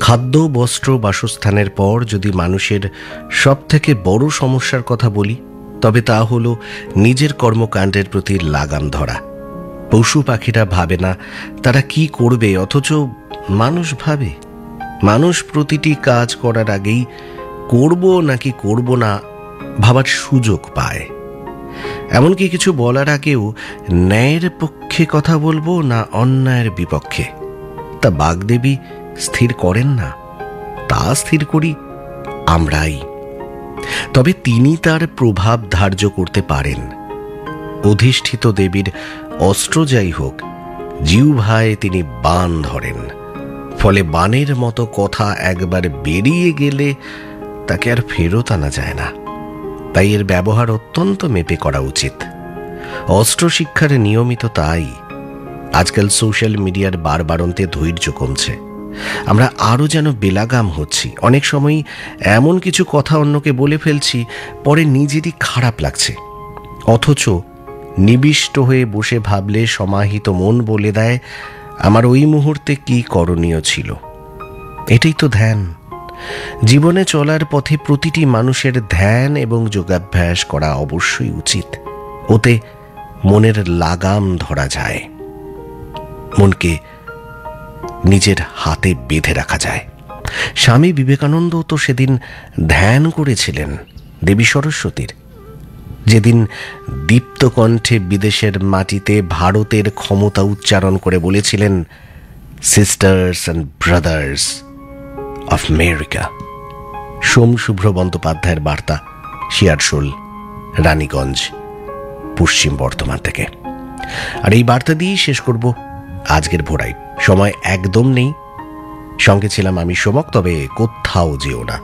খাদ্য, বস্ত্র, বাসস্থানের পর যদি মানুষের সব থেকে বড় সমস্যার কথা বলি, তবে তা হলো নিজের কর্মকাণ্ডের প্রতি লাগাম ধরা। পশু পাখিরা ভাবে না তারা কি করবে, অথচ মানুষ ভাবে। মানুষ প্রতিটি কাজ করার আগেই করব নাকি করব না ভাবার সুযোগ পায়। এমনকি কিছু বলার আগেও ন্যায়ের পক্ষে কথা বলবো না অন্যায়ের বিপক্ষে, তা বাগদেবী স্থির করেন না, তা স্থির করি আমরাই। তবে তিনি তার প্রভাব ধার্য করতে পারেন। অধিষ্ঠিত দেবীর অস্ত্র যাই হোক, জিহ্বায় তিনি বাণ ধরেন। ফলে বাণের মতো কথা একবার বেরিয়ে গেলে তাকে আর ফেরত আনা যায় না। তাই এর ব্যবহার অত্যন্ত মেপে করা উচিত। অস্ত্র শিক্ষার নিয়মিত তাই। আজকাল সোশ্যাল মিডিয়ার বারবারন্তে ধৈর্য কমছে। আমরা আরও যেন বেলাগাম হচ্ছি। অনেক সময় এমন কিছু কথা অন্যকে বলে ফেলছি, পরে নিজেরই খারাপ লাগছে। অথচ নিবিষ্ট হয়ে বসে ভাবলে সমাহিত মন বলে দেয় আমার ওই মুহূর্তে কি করণীয় ছিল। এটাই তো ধ্যান। জীবনে চলার পথে প্রতিটি মানুষের ধ্যান এবং যোগাভ্যাস করা অবশ্যই উচিত। ওতে মনের লাগাম ধরা যায়, মনকে নিজের হাতে বেঁধে রাখা যায়। স্বামী বিবেকানন্দ তো সেদিন ধ্যান করেছিলেন দেবী সরস্বতীর। যেদিন দীপ্ত কণ্ঠে বিদেশের মাটিতে ভারতের ক্ষমতা উচ্চারণ করে বলেছিলেন, sisters and brothers of America. Som Shubhra বন্দ্যোপাধ্যায়ের বার্তা, শিয়ারশোল, রানীগঞ্জ, পশ্চিম বর্ধমান থেকে। আর এই বার্তা দিয়েই শেষ করব আজকের ভোরাই। সময় একদম নেই। সঙ্গে ছিলাম আমি সোমক, তবে কোথাও যেও না।